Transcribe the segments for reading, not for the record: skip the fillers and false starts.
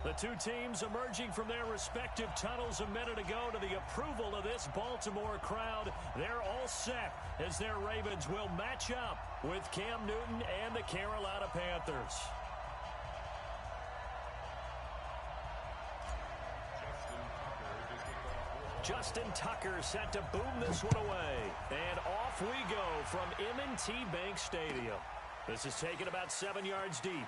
The two teams emerging from their respective tunnels a minute ago to the approval of this Baltimore crowd. They're all set as their Ravens will match up with Cam Newton and the Carolina Panthers. Justin Tucker set to boom this one away. And off we go from M&T Bank Stadium. This is taken about 7 yards deep.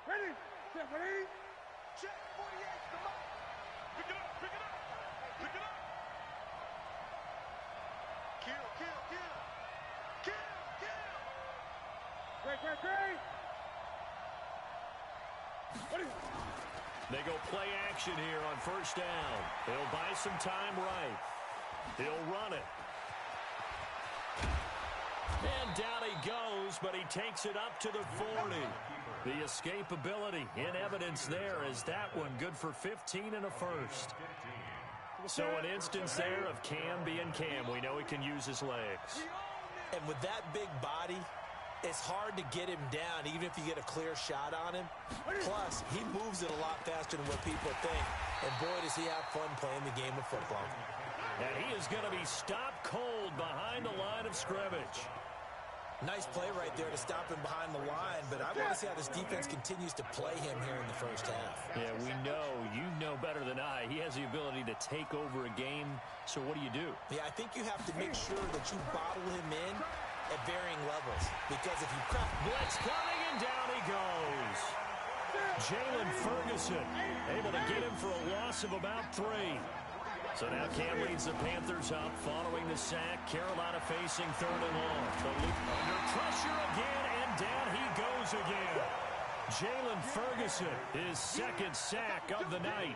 Ready? Ready? Check 48, come on. Pick it up, pick it up. Pick it up. Kill, kill, kill. Kill, kill. Great, great, great. They go play action here on first down. They'll buy some time right. He'll run it. And down he goes, but he takes it up to the 40. The escapability in evidence there is that one good for 15 and a first. So an instance there of Cam being Cam. We know he can use his legs. And with that big body, it's hard to get him down, even if you get a clear shot on him. Plus, he moves it a lot faster than what people think. And boy, does he have fun playing the game of football. And he is going to be stopped cold behind the line of scrimmage. Nice play right there to stop him behind the line, but I want to see how this defense continues to play him here in the first half. Yeah, we know. You know better than I. He has the ability to take over a game, so what do you do? Yeah, I think you have to make sure that you bottle him in at varying levels, because if you crack... Blitz coming, and down he goes. Jalen Ferguson able to get him for a loss of about 3. So now Cam leads the Panthers up following the sack. Carolina facing 3rd and long. Under pressure again, and down he goes again. Jalen Ferguson, his 2nd sack of the night.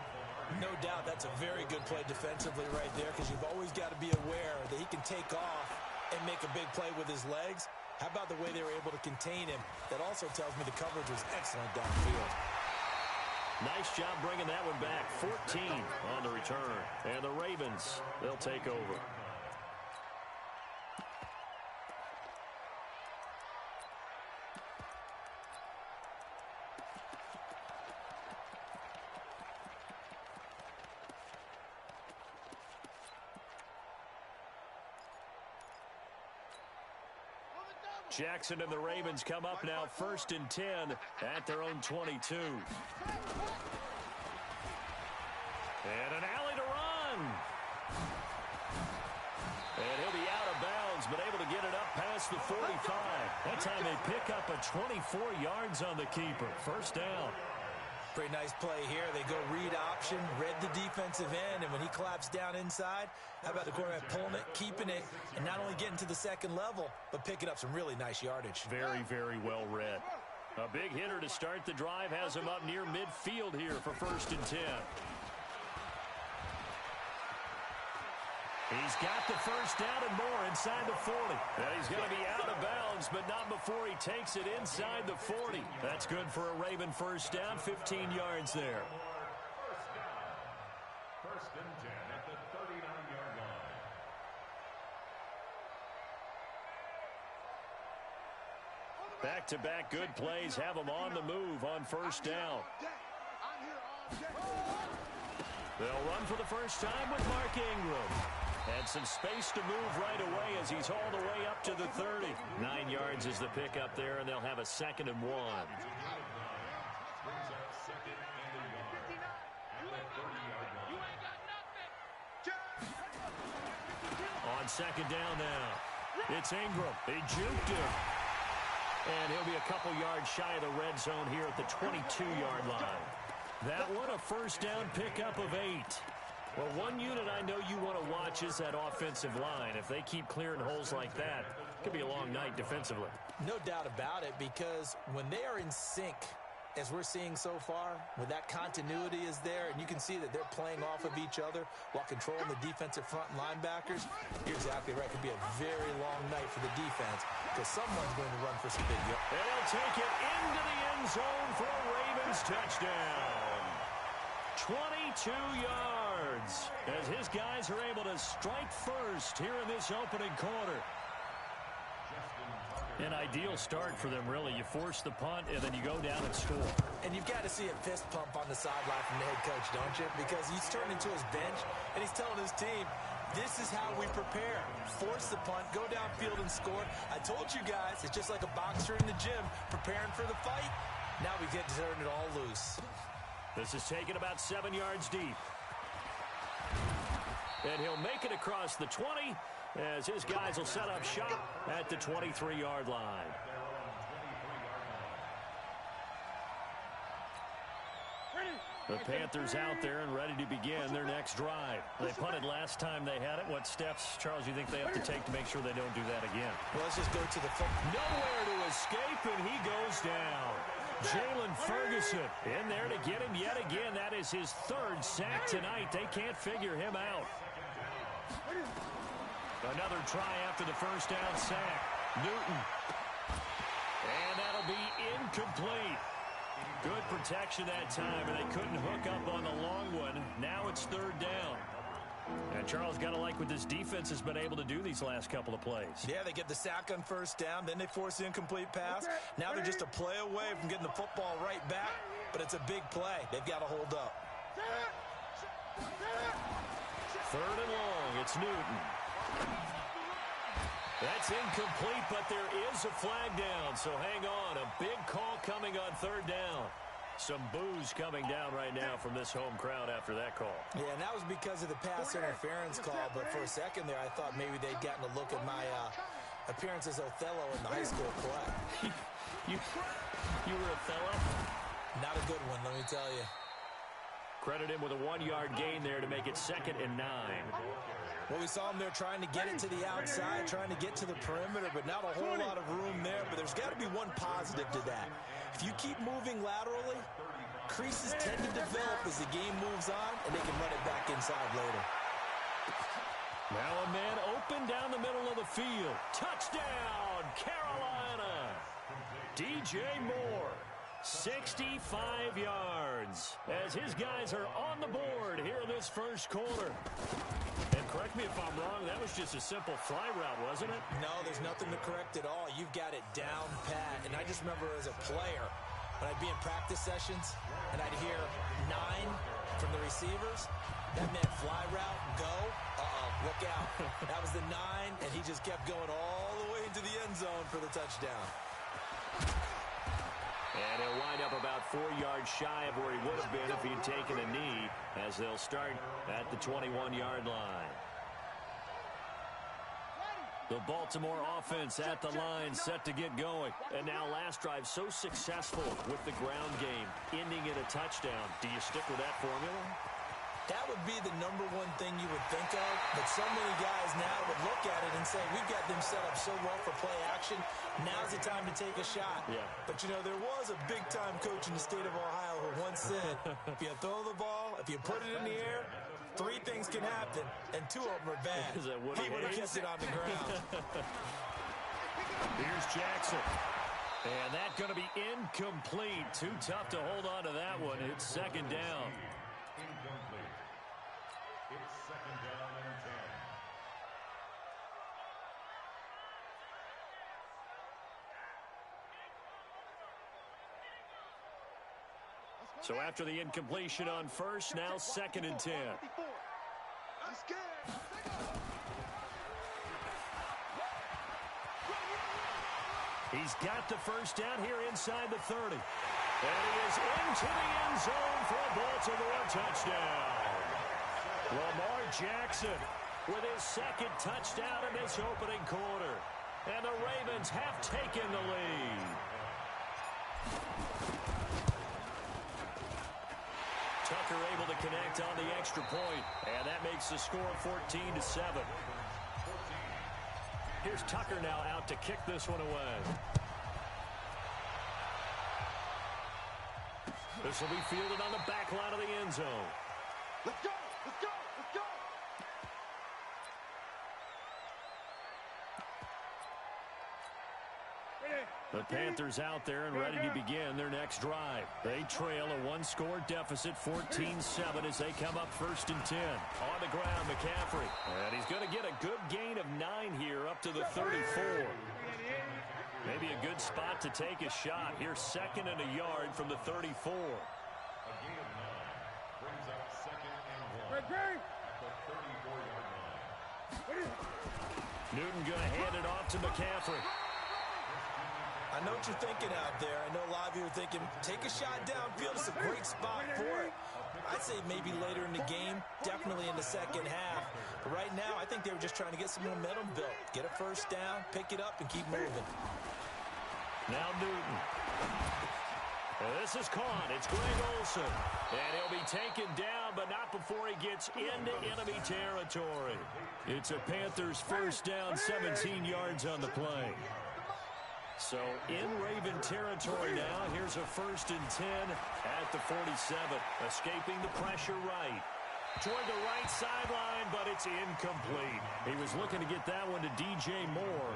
No doubt that's a very good play defensively right there, because you've always got to be aware that he can take off and make a big play with his legs. How about the way they were able to contain him? That also tells me the coverage was excellent downfield. Nice job bringing that one back. 14 on the return. And the Ravens, they'll take over. Jackson and the Ravens come up now 1st and 10 at their own 22. And an alley to run. And he'll be out of bounds, but able to get it up past the 45. That time they pick up a 24 yards on the keeper. First down. Pretty nice play here. They go read option, read the defensive end, and when he collapsed down inside, how about the quarterback pulling it, keeping it, and not only getting to the 2nd level, but picking up some really nice yardage. Very, very well read. A big hitter to start the drive has him up near midfield here for 1st and 10. He's got the first down and more inside the 40. And he's going to be out of bounds, but not before he takes it inside the 40. That's good for a Raven first down, 15 yards there. First and 10 at the 39-yard line. Back-to-back good plays have him on the move on first down. They'll run for the first time with Mark Ingram. And some space to move right away as he's all the way up to the 30. 9 yards is the pickup there, and they'll have a 2nd and 1. On 2nd down now. It's Ingram. He juked him. And he'll be a couple yards shy of the red zone here at the 22-yard line. That one a first down pickup of 8. Well, one unit I know you want to watch is that offensive line. If they keep clearing holes like that, it could be a long night defensively. No doubt about it, because when they are in sync, as we're seeing so far, when that continuity is there, and you can see that they're playing off of each other while controlling the defensive front linebackers, you're exactly right. It could be a very long night for the defense, because someone's going to run for some big yards. And he'll take it into the end zone for a Ravens touchdown. 22 yards as his guys are able to strike first here in this opening quarter. An ideal start for them, really. You force the punt, and then you go down and score. And you've got to see a fist pump on the sideline from the head coach, don't you? Because he's turning to his bench, and he's telling his team, this is how we prepare. Force the punt, go downfield and score. I told you guys, it's just like a boxer in the gym preparing for the fight. Now we get to turn it all loose. This is taken about 7 yards deep. And he'll make it across the 20 as his guys will set up shop at the 23-yard line. The Panthers out there and ready to begin their next drive. They punted last time they had it. What steps, Charles, you think they have to take to make sure they don't do that again? Well, let's just go to the football. Nowhere to escape, and he goes down. Jalen Ferguson in there to get him yet again. That is his third sack tonight. They can't figure him out. Another try after the first down sack. Newton. And that'll be incomplete. Good protection that time, and they couldn't hook up on the long one. Now it's third down. And Charles, got to like what this defense has been able to do these last couple of plays. Yeah, they get the sack on first down, then they force the incomplete pass. Now they're just a play away from getting the football right back, but it's a big play. They've got to hold up. Third and long, it's Newton. That's incomplete, but there is a flag down, so hang on. A big call coming on third down. Some boos coming down right now from this home crowd after that call. Yeah, and that was because of the pass interference call, but for a second there I thought maybe they'd gotten a look at my appearance as Othello in the high school play. You were Othello? Not a good one, let me tell you. Credit him with a 1-yard gain there to make it 2nd and 9. Well, we saw him there trying to get it to the outside, trying to get to the perimeter, but not a whole lot of room there. But there's got to be one positive to that. If you keep moving laterally, creases tend to develop as the game moves on, and they can run it back inside later. Now a man open down the middle of the field. Touchdown, Carolina. DJ Moore, 65 yards, as his guys are on the board here in this first quarter. And correct me if I'm wrong, that was just a simple fly route, wasn't it? No, there's nothing to correct at all. You've got it down pat. And I just remember as a player, when I'd be in practice sessions, and I'd hear 9 from the receivers, that meant fly route, go, look out. That was the 9, and he just kept going all the way into the end zone for the touchdown. And he'll wind up about 4 yards shy of where he would have been if he'd taken a knee, as they'll start at the 21-yard line. The Baltimore offense at the line, set to get going. And now last drive so successful with the ground game, ending in a touchdown. Do you stick with that formula? That would be the number one thing you would think of, but so many guys now would look at it and say, we've got them set up so well for play action, now's the time to take a shot. Yeah. But, you know, there was a big-time coach in the state of Ohio who once said, if you throw the ball, if you put it in the air, 3 things can happen, and 2 of them are bad. He would have kept it on the ground. Here's Jackson. And that's going to be incomplete. Too tough to hold on to that one. It's 2nd down. Incomplete. It's 2nd down and 10. So after the incompletion on first, now 2nd and 10. He's got the first down here inside the 30. And he is into the end zone for a Baltimore touchdown. Lamar Jackson with his 2nd touchdown in this opening quarter. And the Ravens have taken the lead. Tucker able to connect on the extra point, and that makes the score 14-7. Here's Tucker now out to kick this one away. This will be fielded on the back line of the end zone. Let's go! Let's go! Let's go! Ready? The Panthers out there and ready to begin their next drive. They trail a one-score deficit, 14-7, as they come up 1st and 10. On the ground, McCaffrey. And he's going to get a good gain of 9 here up to the 34. Maybe a good spot to take a shot. Here's 2nd and a yard from the 34. A gain of 9 brings up 2nd and 1 at the 34-yard line. Newton going to hand it off to McCaffrey. I know what you're thinking out there. I know a lot of you are thinking, take a shot downfield. It's a great spot for it. I'd say maybe later in the game, definitely in the second half. But right now, I think they were just trying to get some momentum built. Get a first down, pick it up, and keep moving. Now Newton. This is caught. It's Greg Olsen. And he'll be taken down, but not before he gets into enemy territory. It's a Panthers first down, 17 yards on the play. So in Raven territory now, here's a 1st and 10 at the 47. Escaping the pressure right. Toward the right sideline, but it's incomplete. He was looking to get that one to DJ Moore,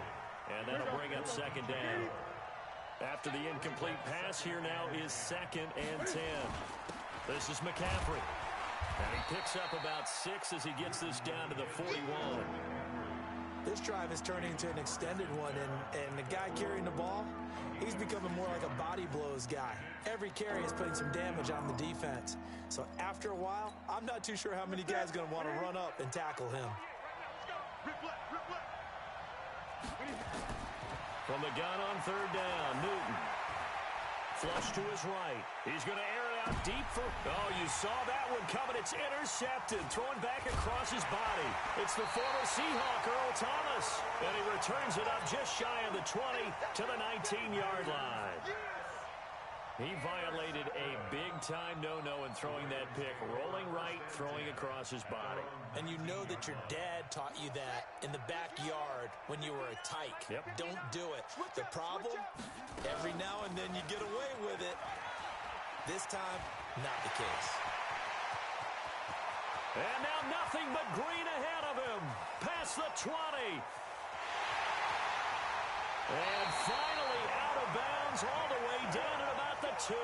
and that'll bring up 2nd down. After the incomplete pass, here now is 2nd and 10. This is McCaffrey. And he picks up about 6 as he gets this down to the 41. This drive is turning into an extended one, and the guy carrying the ball, he's becoming more like a body blows guy. Every carry is putting some damage on the defense. So after a while, I'm not too sure how many guys are going to want to run up and tackle him. From the gun on 3rd down, Newton. Flush to his right. He's going to air it out deep for... Oh, you saw that one coming. It's intercepted. Thrown back across his body. It's the former Seahawk, Earl Thomas. And he returns it up just shy of the 20 to the 19-yard line. He violated a big-time no-no in throwing that pick. Rolling right, throwing across his body. And you know that your dad taught you that in the backyard when you were a tyke. Yep. Don't do it. The problem, every now and then you get away with it. This time, not the case. And now nothing but green ahead of him. Past the 20. And finally out of bounds all the way down at about the 2.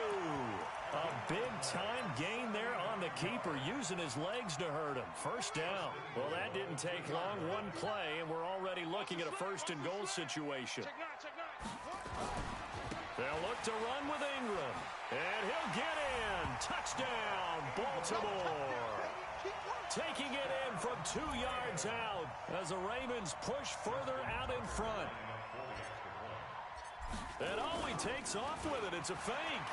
A big-time gain there on the keeper, using his legs to hurt him. First down. Well, that didn't take long. One play, and we're already looking at a 1st and goal situation. They'll look to run with Ingram. And he'll get in. Touchdown, Baltimore. Taking it in from 2 yards out as the Ravens push further out in front. And oh, he takes off with it. It's a fake.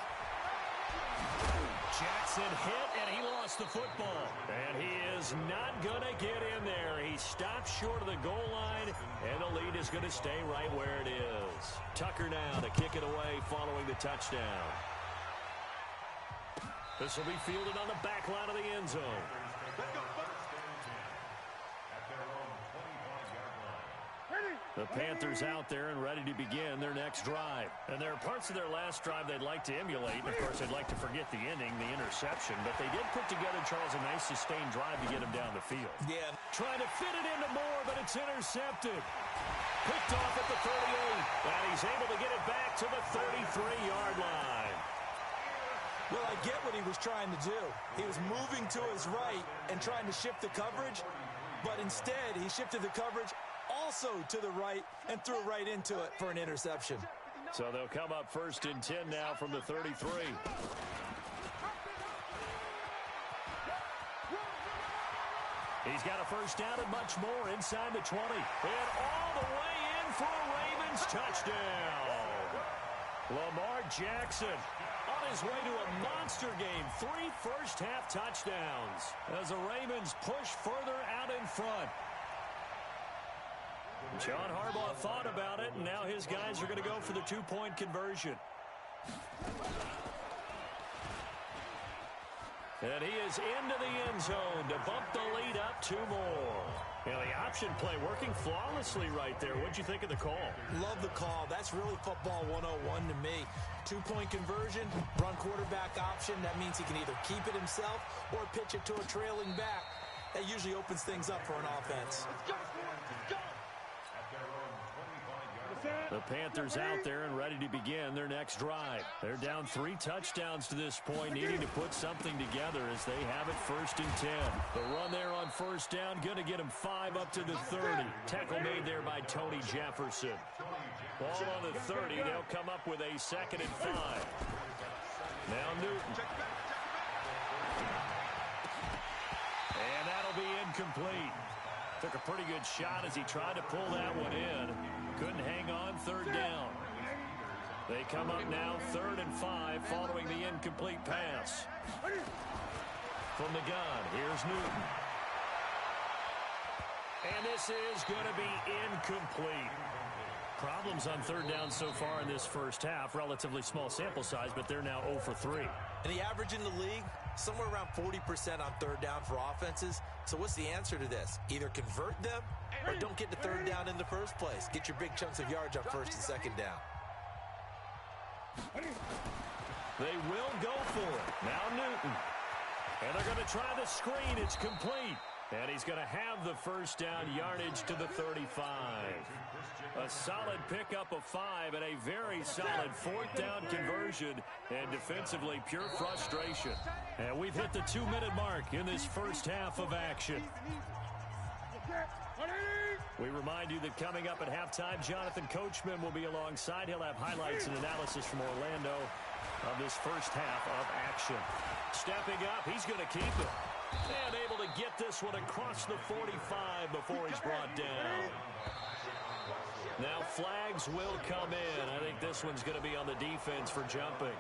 Jackson hit, and he lost the football. And he is not going to get in there. He stops short of the goal line, and the lead is going to stay right where it is. Tucker now to kick it away following the touchdown. This will be fielded on the back line of the end zone. The Panthers out there and ready to begin their next drive. And there are parts of their last drive they'd like to emulate. And, of course, they'd like to forget the ending, the interception. But they did put together, Charles, a nice sustained drive to get him down the field. Yeah. Trying to fit it into Moore, but it's intercepted. Picked off at the 38. And he's able to get it back to the 33-yard line. Well, I get what he was trying to do. He was moving to his right and trying to shift the coverage. But instead, he shifted the coverage also to the right and threw right into it for an interception. So they'll come up 1st and 10 now from the 33. He's got a first down and much more inside the 20. And all the way in for a Ravens touchdown. Lamar Jackson on his way to a monster game. 3 first-half touchdowns as the Ravens push further out in front. John Harbaugh thought about it, and now his guys are going to go for the 2-point conversion. And he is into the end zone to bump the lead up 2 more. And the option play working flawlessly right there. What'd you think of the call? Love the call. That's really football 101 to me. 2-point conversion, run quarterback option. That means he can either keep it himself or pitch it to a trailing back. That usually opens things up for an offense. The Panthers out there and ready to begin their next drive. They're down 3 touchdowns to this point, needing to put something together as they have it 1st and 10. The run there on 1st down, going to get them 5 up to the 30. Tackle made there by Tony Jefferson. Ball on the 30. They'll come up with a 2nd and 5. Now Newton. And that'll be incomplete. Took a pretty good shot as he tried to pull that one in. Couldn't hang on 3rd down. They come up now 3rd and 5 following the incomplete pass. From the gun, here's Newton. And this is going to be incomplete. Problems on 3rd down so far in this first half. Relatively small sample size, but they're now 0 for 3. And the average in the league, somewhere around 40% on 3rd down for offenses. So what's the answer to this? Either convert them or don't get to 3rd down in the first place. Get your big chunks of yards on 1st and 2nd down. They will go for it. Now Newton. And they're going to try the screen. It's complete. And he's going to have the 1st down yardage to the 35. A solid pickup of 5 and a very solid 4th down conversion. And defensively, pure frustration. And we've hit the 2-minute mark in this first half of action. We remind you that coming up at halftime, Jonathan Coachman will be alongside. He'll have highlights and analysis from Orlando of this first half of action. Stepping up, he's going to keep it. And able to get this one across the 45 before he's brought down. Now flags will come in. I think this one's going to be on the defense for jumping.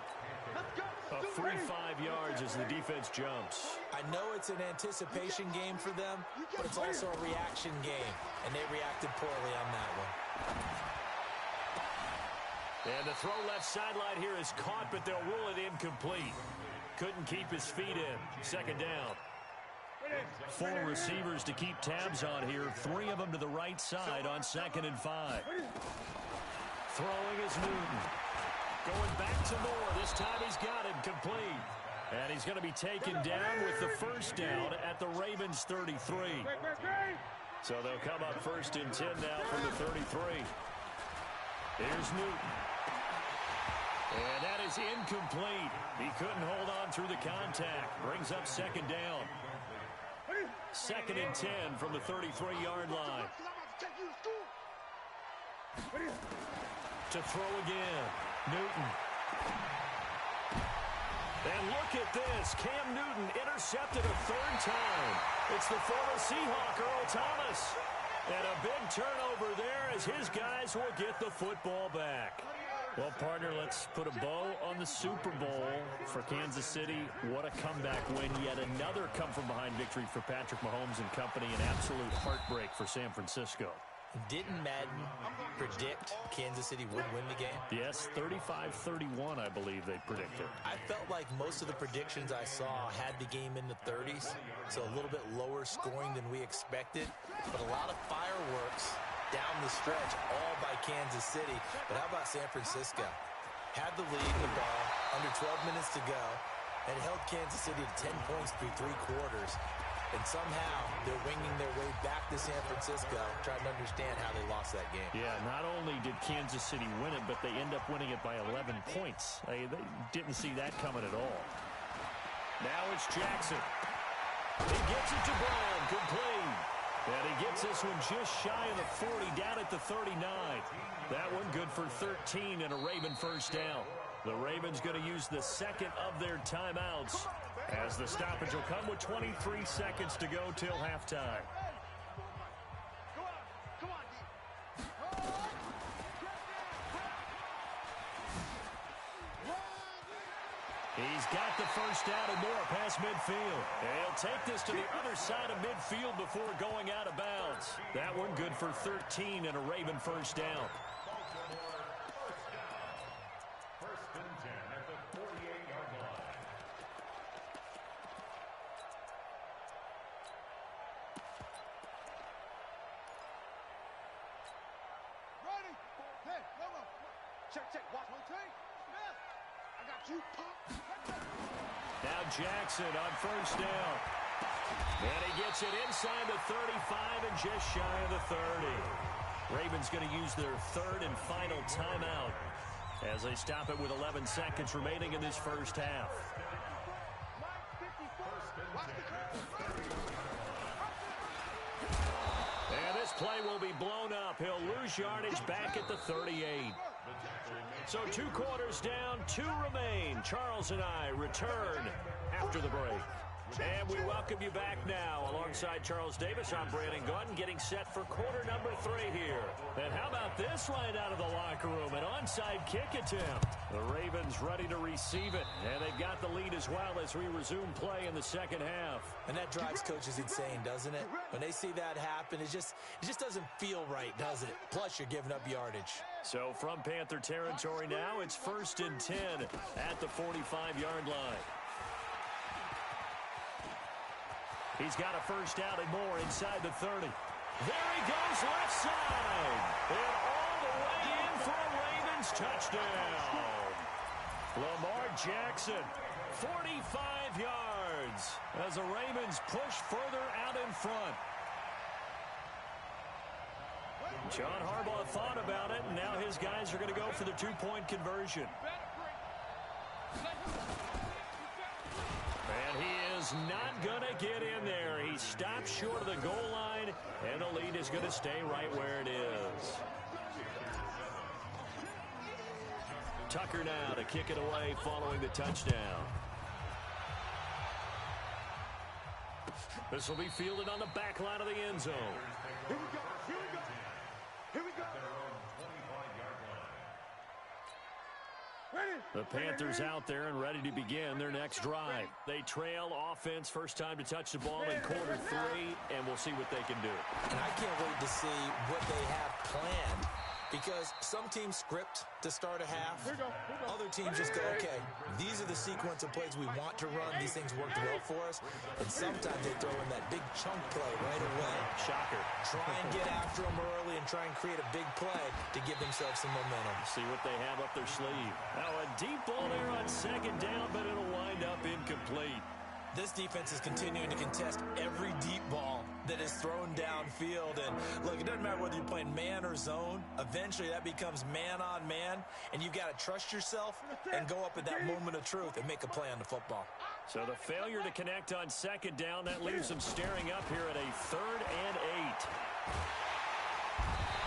A free 5 yards as the defense jumps. I know it's an anticipation game for them, but it's also a reaction game, and they reacted poorly on that one. And the throw left sideline here is caught, but they'll rule it incomplete. Couldn't keep his feet in. 2nd down. 4 receivers to keep tabs on here. 3 of them to the right side on 2nd and 5. Throwing is Newton. Going back to Moore. This time he's got it complete. And he's going to be taken down with the 1st down at the Ravens 33. So they'll come up 1st and 10 now from the 33. Here's Newton. And that is incomplete. He couldn't hold on through the contact. Brings up 2nd down. 2nd and 10 from the 33-yard line. To throw again. Newton. And look at this. Cam Newton intercepted a 3rd time. It's the former Seahawk, Earl Thomas. And a big turnover there as his guys will get the football back. Well, partner, let's put a bow on the Super Bowl for Kansas City. What a comeback win. Yet another come-from-behind victory for Patrick Mahomes and company. An absolute heartbreak for San Francisco. Didn't Madden predict Kansas City would win the game? Yes, 35-31, I believe they predicted. I felt like most of the predictions I saw had the game in the 30s, so a little bit lower scoring than we expected, but a lot of fireworks down the stretch, all by Kansas City. But how about San Francisco? Had the lead in the ball, under 12 minutes to go, and held Kansas City to 10 points through 3 quarters. And somehow they're winging their way back to San Francisco, trying to understand how they lost that game. Yeah, not only did Kansas City win it, but they end up winning it by 11 points. They didn't see that coming at all. Now it's Jackson. He gets it to Brown, complete. And he gets this one just shy of the 40, down at the 39. That one good for 13 and a Raven 1st down. The Ravens going to use the 2nd of their timeouts, as the stoppage will come with 23 seconds to go till halftime. He's got the 1st down and more past midfield. And he'll take this to the other side of midfield before going out of bounds. That one good for 13 and a Raven 1st down. Now Jackson on 1st down. And he gets it inside the 35 and just shy of the 30. Ravens going to use their third and final timeout as they stop it with 11 seconds remaining in this first half. And this play will be blown up. He'll lose yardage back at the 38. So 2 quarters down, 2 remain. Charles and I return after the break. And we welcome you back now. Alongside Charles Davis, I'm Brandon Gordon, getting set for quarter number 3 here. And how about this right out of the locker room? An onside kick attempt. The Ravens ready to receive it. And they've got the lead as well as we resume play in the second half. And that drives coaches insane, doesn't it? When they see that happen, it just doesn't feel right, does it? Plus, you're giving up yardage. So from Panther territory now, it's 1st and 10 at the 45-yard line. He's got a first down and more inside the 30. There he goes, left side. And all the way in for a Ravens touchdown. Lamar Jackson, 45 yards as the Ravens push further out in front. John Harbaugh thought about it, and now his guys are going to go for the 2-point conversion. And he is not going to get in there. He stops short of the goal line, and the lead is going to stay right where it is. Tucker now to kick it away following the touchdown. This will be fielded on the back line of the end zone. Here we go. Here we go. Here we go. The Panthers out there and ready to begin their next drive. They trail offense, first time to touch the ball in quarter 3, and we'll see what they can do. And I can't wait to see what they have planned, because some teams script to start a half. Other teams just go, okay, these are the sequence of plays we want to run. These things worked well for us. And sometimes they throw in that big chunk play right away. Shocker. Try and get after them early and try and create a big play to give themselves some momentum. See what they have up their sleeve. Now a deep ball there on second down, but it'll wind up incomplete. This defense is continuing to contest every deep ball that is thrown downfield. And look, it doesn't matter whether you're playing man or zone. Eventually that becomes man on man, and you've got to trust yourself and go up at that moment of truth and make a play on the football. So the failure to connect on second down, that leaves them staring up here at a 3rd and 8.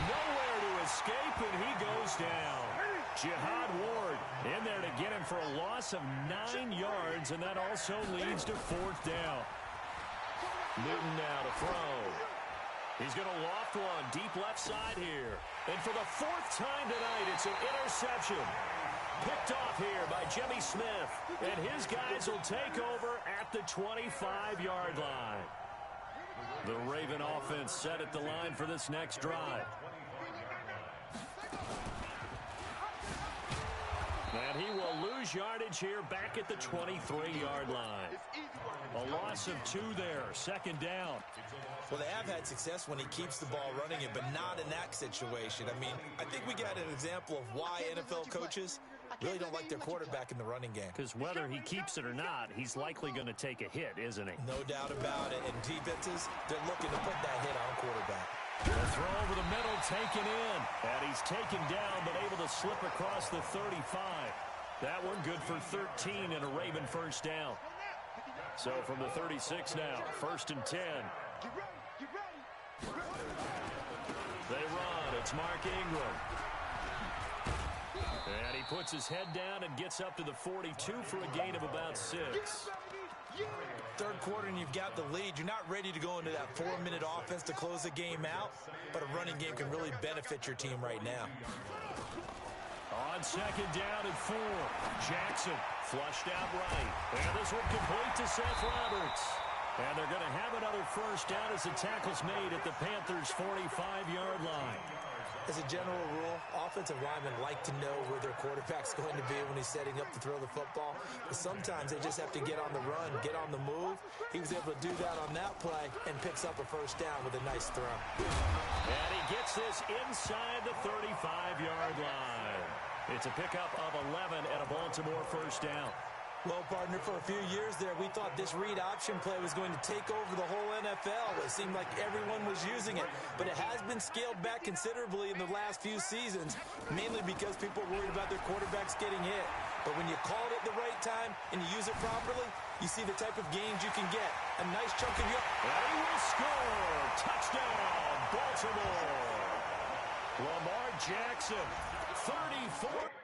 Nowhere to escape, and he goes down. Jihad Ward in there to get him for a loss of 9 yards, and that also leads to 4th down. Newton now to throw. He's going to loft one deep left side here. And for the 4th time tonight, it's an interception. Picked off here by Jimmy Smith, and his guys will take over at the 25-yard line. The Raven offense set at the line for this next drive. And he will lose yardage here back at the 23-yard line. A loss of 2 there, 2nd down. Well, they have had success when he keeps the ball running it, but not in that situation. I mean, I think we got an example of why NFL coaches really don't like their quarterback in the running game. Because whether he keeps it or not, he's likely going to take a hit, isn't he? No doubt about it. And defenses, they're looking to put that hit on quarterback. The throw over the middle, taken in. And he's taken down, but able to slip across the 35. That one good for 13 and a Raven first down. So from the 36 now, 1st and 10. They run. It's Mark Ingram. And he puts his head down and gets up to the 42 for a gain of about 6. 3rd quarter and you've got the lead. You're not ready to go into that 4-minute offense to close the game out, but a running game can really benefit your team right now. On 2nd down and 4, Jackson flushed out right. And this one complete to Seth Roberts. And they're going to have another first down as the tackle's made at the Panthers' 45-yard line. As a general rule, offensive linemen like to know where their quarterback's going to be when he's setting up to throw the football. But sometimes they just have to get on the run, get on the move. He was able to do that on that play and picks up a first down with a nice throw. And he gets this inside the 35-yard line. It's a pickup of 11 and a Baltimore first down. Well, partner, for a few years there, we thought this read option play was going to take over the whole NFL. It seemed like everyone was using it, but it has been scaled back considerably in the last few seasons, mainly because people are worried about their quarterbacks getting hit. But when you call it at the right time and you use it properly, you see the type of gains you can get. A nice chunk of your... And he will score! Touchdown, Baltimore! Lamar Jackson, 34...